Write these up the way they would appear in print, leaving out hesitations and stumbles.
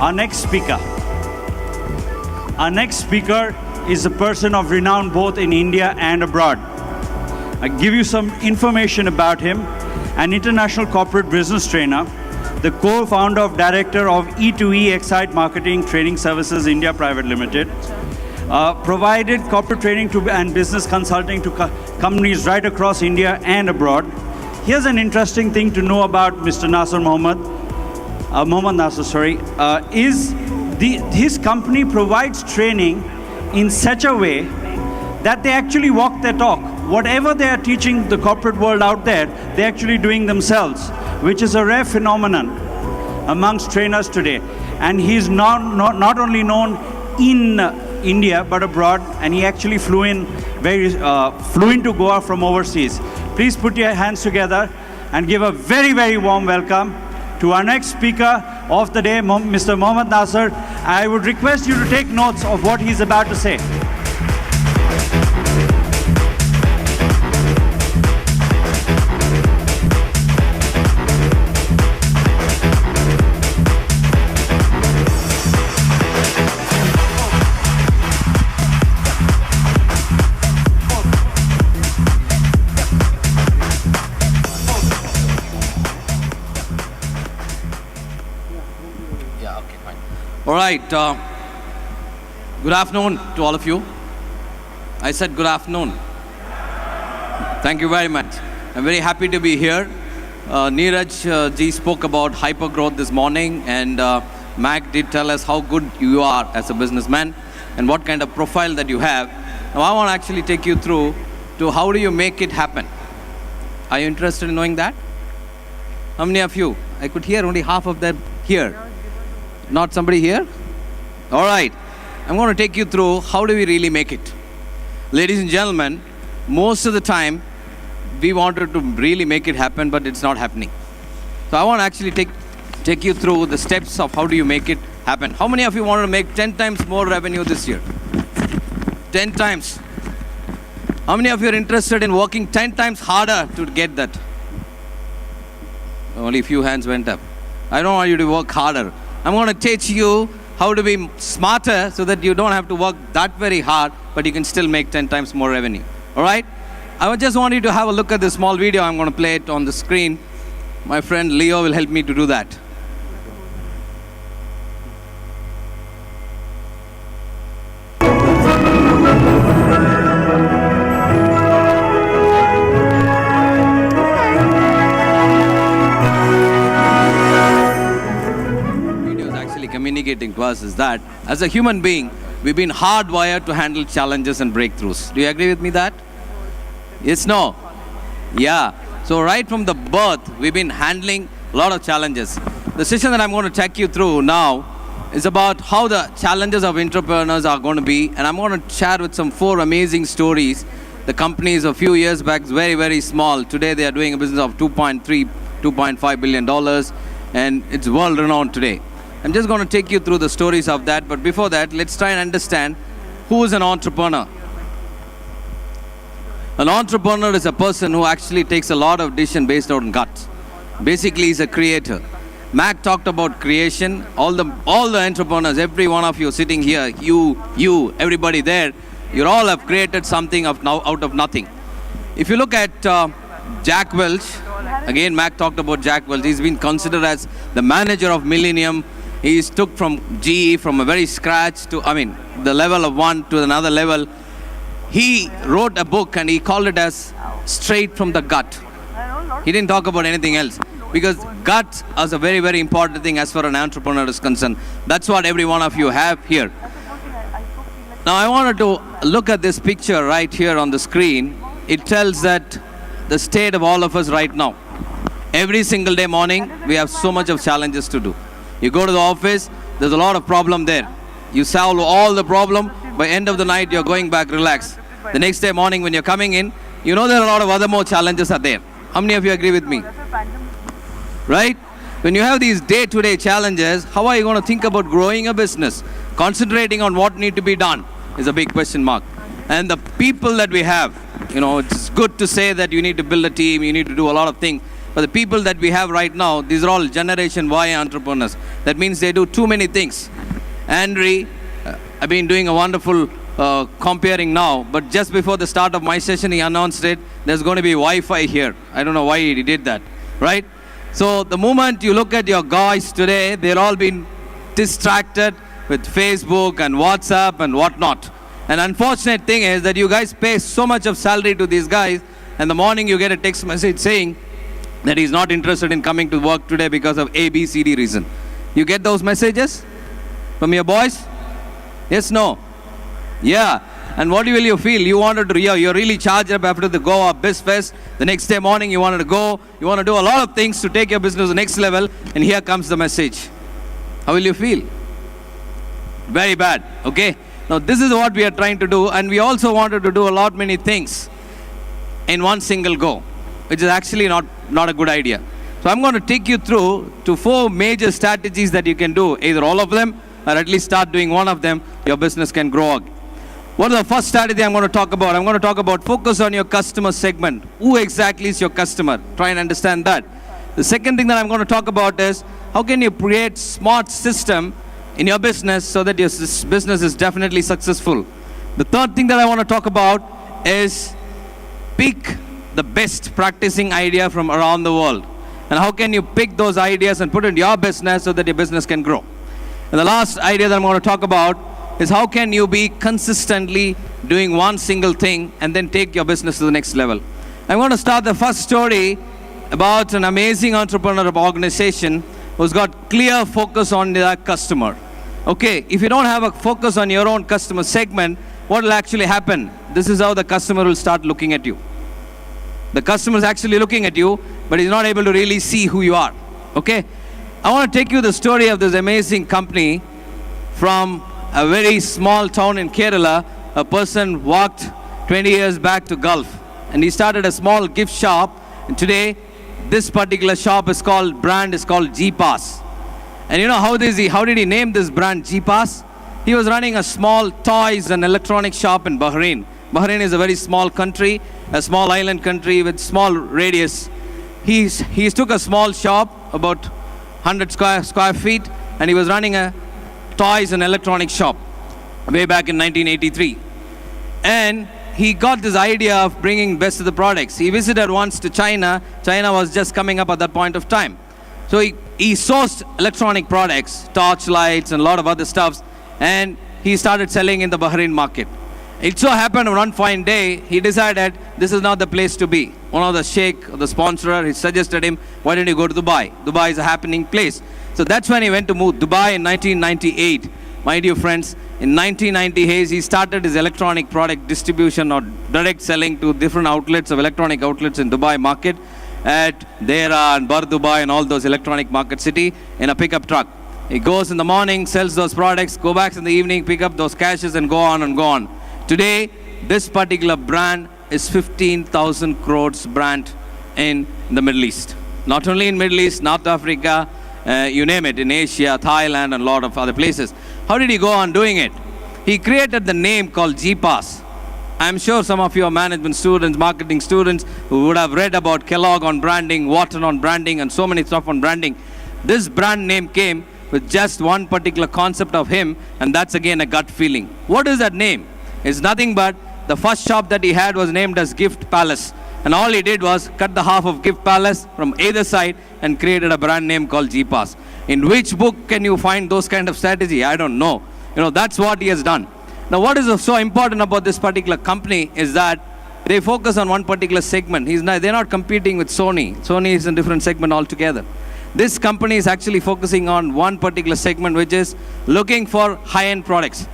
Our next speaker. Our next speaker is a person of renown both in India and abroad. I give you some information about him. An international corporate business trainer, the co-founder of director of E2E Excite Marketing Training Services India Private Limited, provided corporate training to and business consulting to companies right across India and abroad. Here's an interesting thing to know about Mr. Nasser Mohammed. Mohammed Nasser, his company provides training in such a way that they actually walk their talk. Whatever they are teaching the corporate world out there, they're actually doing themselves, which is a rare phenomenon amongst trainers today. And he's not only known in India, but abroad, and he actually flew into Goa from overseas. Please put your hands together and give a very, very warm welcome to our next speaker of the day, Mr. Mohammed Nasser. I would request you to take notes of what he's about to say. All right, good afternoon to all of you. I said good afternoon. Thank you very much. I'm very happy to be here. Neeraj ji spoke about hypergrowth this morning, and Mac did tell us how good you are as a businessman and what kind of profile that you have. Now I want to actually take you through to how do you make it happen. Are you interested in knowing that? How many of you? I could hear only half of them here. Not somebody here? All right. I'm going to take you through how do we really make it. Ladies and gentlemen, most of the time, we wanted to really make it happen, but it's not happening. So I want to actually take you through the steps of how do you make it happen. How many of you want to make 10 times more revenue this year? 10 times. How many of you are interested in working 10 times harder to get that? Only a few hands went up. I don't want you to work harder. I'm going to teach you how to be smarter so that you don't have to work that very hard, but you can still make 10 times more revenue. All right? I just want you to have a look at this small video. I'm going to play it on the screen. My friend Leo will help me to do that. Communicating to us is that as a human being, we've been hardwired to handle challenges and breakthroughs. Do you agree with me that? Yes, no? Yeah. So right from the birth, we've been handling a lot of challenges. The session that I'm going to take you through now is about how the challenges of entrepreneurs are going to be, and I'm going to share with some 4 amazing stories. The company is a few years back very, very small. Today they are doing a business of $2.5 billion, and it's world renowned today. I'm just going to take you through the stories of that, but before that, let's try and understand who is an entrepreneur. An entrepreneur is a person who actually takes a lot of decision based on gut. Basically, he's a creator. Mac talked about creation. All the entrepreneurs, every one of you sitting here, you, everybody there, you all have created something out of nothing. If you look at Jack Welch, again, Mac talked about Jack Welch. He's been considered as the manager of Millennium. He's took from GE from a very scratch to, the level of 1 to another level. He wrote a book and he called it as Straight from the Gut. He didn't talk about anything else because gut is a very, very important thing as far as an entrepreneur is concerned. That's what every one of you have here. Now I wanted to look at this picture right here on the screen. It tells that the state of all of us right now. Every single day morning, we have so much of challenges to do. You go to the office, there's a lot of problem there. You solve all the problem, by end of the night, you're going back relaxed. The next day morning, when you're coming in, you know there are a lot of other more challenges are there. How many of you agree with me? Right? When you have these day-to-day challenges, how are you going to think about growing a business? Concentrating on what need to be done is a big question mark. And the people that we have, it's good to say that you need to build a team, you need to do a lot of things. But the people that we have right now, these are all Generation Y entrepreneurs. That means they do too many things. Andre, I've been doing a wonderful comparing now, but just before the start of my session, he announced it. There's going to be Wi-Fi here. I don't know why he did that, right? So the moment you look at your guys today, they're all been distracted with Facebook and WhatsApp and whatnot. And unfortunate thing is that you guys pay so much of salary to these guys, and the morning you get a text message saying that he's not interested in coming to work today because of A, B, C, D reason. You get those messages from your boys? Yes, no? Yeah. And what will you feel? You wanted to, you're really charged up after the Goa BizFest. The next day morning you wanted to go. You want to do a lot of things to take your business to the next level. And here comes the message. How will you feel? Very bad. Okay? Now this is what we are trying to do. And we also wanted to do a lot many things in one single go, which is actually not a good idea. So I'm going to take you through to 4 major strategies that you can do. Either all of them or at least start doing one of them. Your business can grow. What is the first strategy I'm going to talk about? I'm going to talk about focus on your customer segment. Who exactly is your customer? Try and understand that. The second thing that I'm going to talk about is how can you create smart system in your business so that your business is definitely successful. The third thing that I want to talk about is pick the best practicing idea from around the world. And how can you pick those ideas and put it in your business so that your business can grow. And the last idea that I'm going to talk about is how can you be consistently doing one single thing and then take your business to the next level. I'm going to start the first story about an amazing entrepreneur of organization who's got clear focus on their customer. Okay, if you don't have a focus on your own customer segment, what will actually happen? This is how the customer will start looking at you. The customer is actually looking at you, but he's not able to really see who you are. Okay, I want to take you the story of this amazing company from a very small town in Kerala. A person walked 20 years back to Gulf and he started a small gift shop, and today this particular shop is called G-Pass. And you know how did he name this brand G-Pass? He was running a small toys and electronic shop in Bahrain. Bahrain is a very small country, a small island country with small radius. He took a small shop about 100 square feet, and he was running a toys and electronic shop way back in 1983. And he got this idea of bringing best of the products. He visited once to China. China was just coming up at that point of time. So he sourced electronic products, torchlights and a lot of other stuffs, and he started selling in the Bahrain market. It so happened one fine day, he decided this is not the place to be. One of the sheikh, the sponsor, he suggested him, why don't you go to Dubai? Dubai is a happening place. So that's when he went to Dubai in 1998. My dear friends, in 1998, he started his electronic product distribution or direct selling to different outlets of electronic outlets in Dubai market at Dera and Bar Dubai and all those electronic market city in a pickup truck. He goes in the morning, sells those products, go back in the evening, pick up those cashes and go on and go on. Today, this particular brand is 15,000 crores brand in the Middle East. Not only in Middle East, North Africa, you name it, in Asia, Thailand, and a lot of other places. How did he go on doing it? He created the name called G-Pass. I'm sure some of your management students, marketing students, who would have read about Kellogg on branding, Wharton on branding, and so many stuff on branding. This brand name came with just one particular concept of him, and that's again a gut feeling. What is that name? It's nothing but the first shop that he had was named as Gift Palace. And all he did was cut the half of Gift Palace from either side and created a brand name called G-Pass. In which book can you find those kind of strategy? I don't know. That's what he has done. Now, what is so important about this particular company is that they focus on one particular segment. They're not competing with Sony. Sony is a different segment altogether. This company is actually focusing on one particular segment, which is looking for high-end products.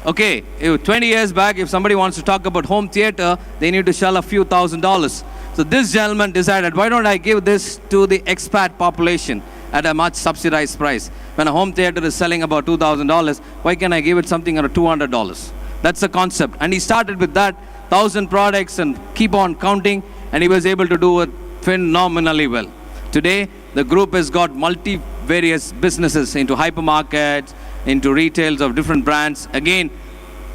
Okay, 20 years back, if somebody wants to talk about home theater, they need to shell a few $1,000s. So this gentleman decided, why don't I give this to the expat population at a much subsidized price? When a home theater is selling about $2,000, why can I give it something at $200? That's the concept. And he started with that, 1,000 products and keep on counting, and he was able to do it phenomenally well. Today, the group has got various businesses into hypermarkets, into retails of different brands. Again,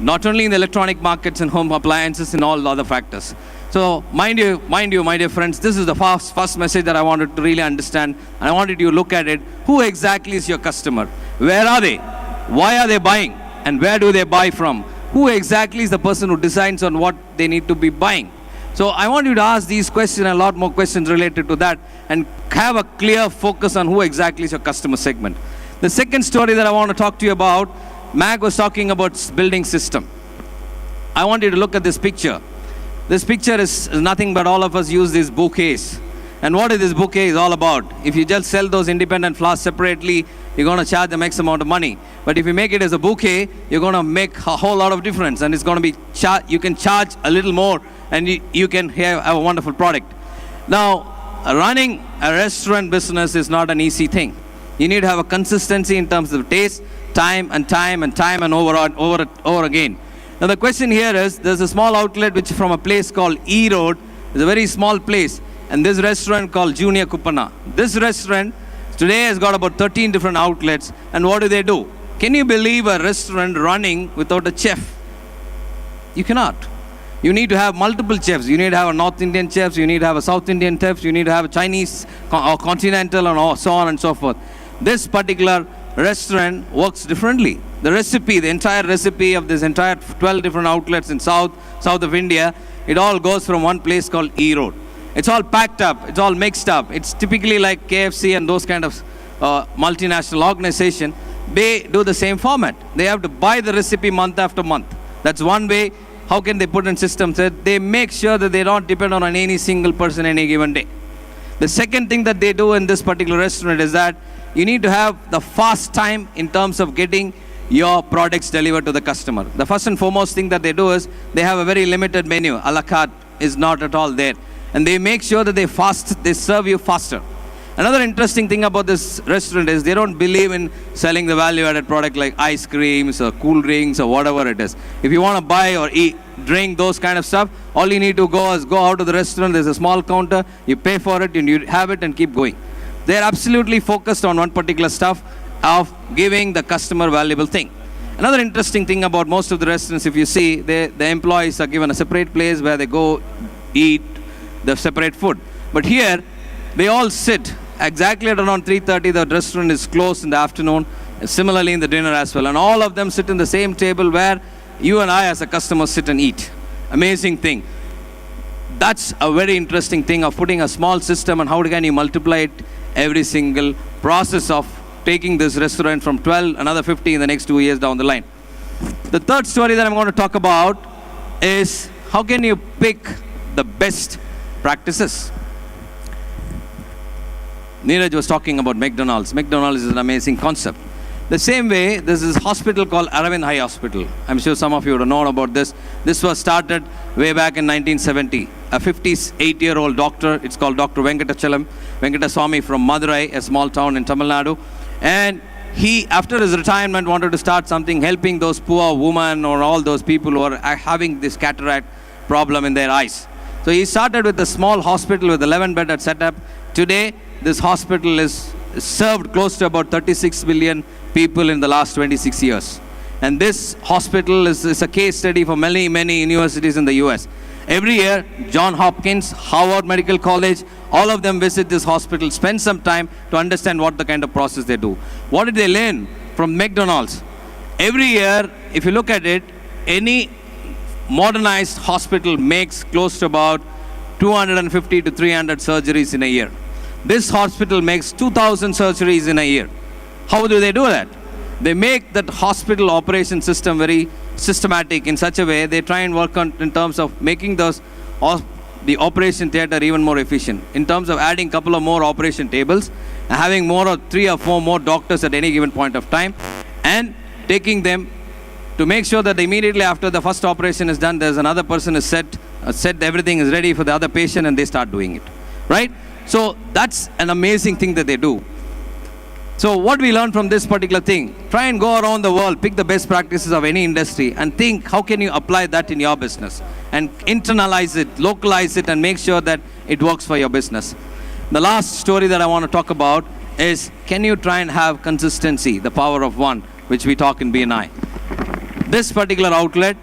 not only in the electronic markets and home appliances and all the other factors. So mind you, my dear friends, this is the first message that I wanted to really understand, and I wanted you to look at it. Who exactly is your customer? Where are they? Why are they buying? And where do they buy from? Who exactly is the person who decides on what they need to be buying? So I want you to ask these questions and a lot more questions related to that, and have a clear focus on who exactly is your customer segment. The second story that I want to talk to you about, Mag was talking about building system. I want you to look at this picture. This picture is nothing but all of us use these bouquets. And what is this bouquet is all about? If you just sell those independent flowers separately, you're going to charge them X amount of money. But if you make it as a bouquet, you're going to make a whole lot of difference. And it's going to be, you can charge a little more, and you can have a wonderful product. Now, running a restaurant business is not an easy thing. You need to have a consistency in terms of taste, time and over again. Now the question here is, there's a small outlet which from a place called E Road. It's a very small place, and this restaurant called Junior Kupana. This restaurant today has got about 13 different outlets, and what do? Can you believe a restaurant running without a chef? You cannot. You need to have multiple chefs. You need to have a North Indian chefs, you need to have a South Indian chefs, you need to have a Chinese or continental and so on and so forth. This particular restaurant works differently. The recipe, the entire recipe of this entire 12 different outlets in south of India, it all goes from one place called E Road. It's all packed up, it's all mixed up. It's typically like KFC and those kind of multinational organization. They do the same format. They have to buy the recipe month after month. That's one way. How can they put in systems that they make sure that they don't depend on any single person any given day? The second thing that they do in this particular restaurant is that you need to have the fast time in terms of getting your products delivered to the customer. The first and foremost thing that they do is they have a very limited menu. A la carte is not at all there. And they make sure that they serve you faster. Another interesting thing about this restaurant is they don't believe in selling the value-added product like ice creams or cool drinks or whatever it is. If you want to buy or eat, drink those kind of stuff, all you need to go is go out to the restaurant. There's a small counter. You pay for it and you have it and keep going. They're absolutely focused on one particular stuff of giving the customer valuable thing. Another interesting thing about most of the restaurants, if you see, the employees are given a separate place where they go eat the separate food. But here, they all sit exactly at around 3:30. The restaurant is closed in the afternoon. Similarly in the dinner as well. And all of them sit in the same table where you and I as a customer sit and eat. Amazing thing. That's a very interesting thing of putting a small system and how can you multiply it every single process of taking this restaurant from 12, another 50 in the next 2 years down the line. The third story that I'm going to talk about is how can you pick the best practices. Neeraj was talking about McDonald's. McDonald's is an amazing concept. The same way, there's this hospital called Aravind Eye Hospital. I'm sure some of you would have known about this. This was started way back in 1970. A 58-year-old doctor, it's called Dr. Venkataswamy from Madurai, a small town in Tamil Nadu. And he, after his retirement, wanted to start something helping those poor women or all those people who are having this cataract problem in their eyes. So he started with a small hospital with 11-bedded setup. Today, this hospital is served close to about 36 million people in the last 26 years. And this hospital is a case study for many, many universities in the US. Every year, Johns Hopkins, Harvard Medical College, all of them visit this hospital, spend some time to understand what the kind of process they do. What did they learn from McDonald's? Every year, if you look at it, any modernized hospital makes close to about 250 to 300 surgeries in a year. This hospital makes 2,000 surgeries in a year. How do they do that? They make that hospital operation system very systematic in such a way they try and work on in terms of making the operation theater even more efficient. In terms of adding a couple of more operation tables, and having more or 3 or 4 more doctors at any given point of time, and taking them to make sure that immediately after the first operation is done, there's another person is set, everything is ready for the other patient, and they start doing it, right? So that's an amazing thing that they do. So what we learn from this particular thing, try and go around the world, pick the best practices of any industry and think how can you apply that in your business and internalize it, localize it and make sure that it works for your business. The last story that I want to talk about is can you try and have consistency, the power of one, which we talk in BNI. This particular outlet,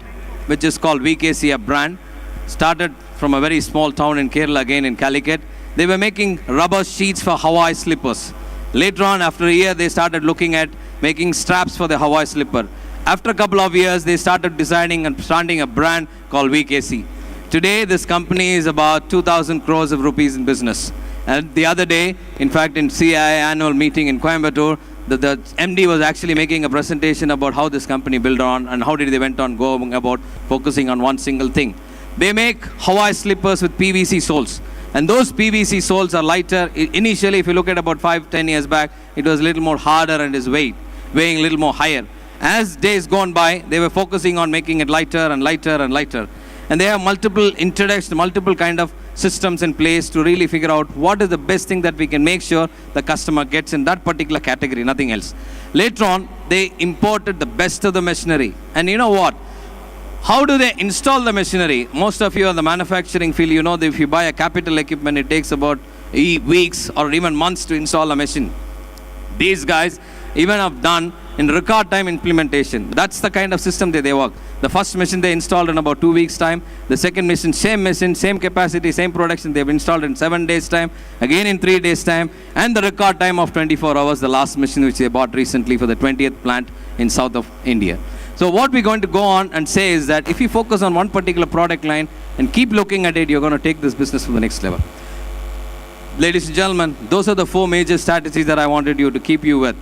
which is called VKC, a brand, started from a very small town in Kerala, again in Calicut. They were making rubber sheets for Hawaii slippers. Later on, after a year, they started looking at making straps for the Hawaii slipper. After a couple of years, they started designing and starting a brand called VKC. Today, this company is about 2,000 crores of rupees in business. And the other day, in fact, in CII annual meeting in Coimbatore, the MD was actually making a presentation about how this company built on and how did they went on going about focusing on one single thing. They make Hawaii slippers with PVC soles. And those PVC soles are lighter. Initially, if you look at about 5-10 years back, it was a little more harder and is weighing a little more higher. As days gone by, they were focusing on making it lighter and lighter and lighter. And they have multiple kind of systems in place to really figure out what is the best thing that we can make sure the customer gets in that particular category, nothing else. Later on, they imported the best of the machinery. And you know what? How do they install the machinery? Most of you are in the manufacturing field, you know that if you buy a capital equipment, it takes about weeks or even months to install a machine. These guys even have done in record time implementation. That's the kind of system that they work. The first machine they installed in about 2 weeks time. The second machine, same capacity, same production, they've installed in 7 days time. Again in 3 days time. And the record time of 24 hours, the last machine which they bought recently for the 20th plant in south of India. So what we're going to go on and say is that if you focus on one particular product line and keep looking at it, you're going to take this business to the next level. Ladies and gentlemen, those are the 4 major strategies that I wanted you to keep you with.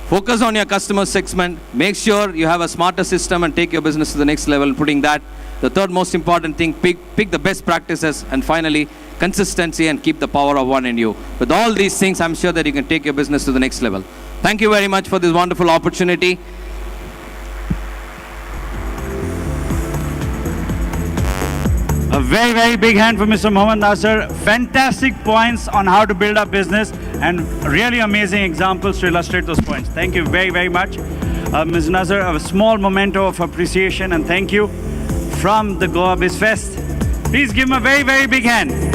Focus on your customer segment. Make sure you have a smarter system and take your business to the next level. Putting that, the third most important thing, pick the best practices, and finally, consistency and keep the power of one in you. With all these things, I'm sure that you can take your business to the next level. Thank you very much for this wonderful opportunity. A very, very big hand for Mr. Mohammad Nasser. Fantastic points on how to build a business and really amazing examples to illustrate those points. Thank you very, very much. Ms. Nasser, a small memento of appreciation and thank you from the Goa BizFest. Please give him a very, very big hand.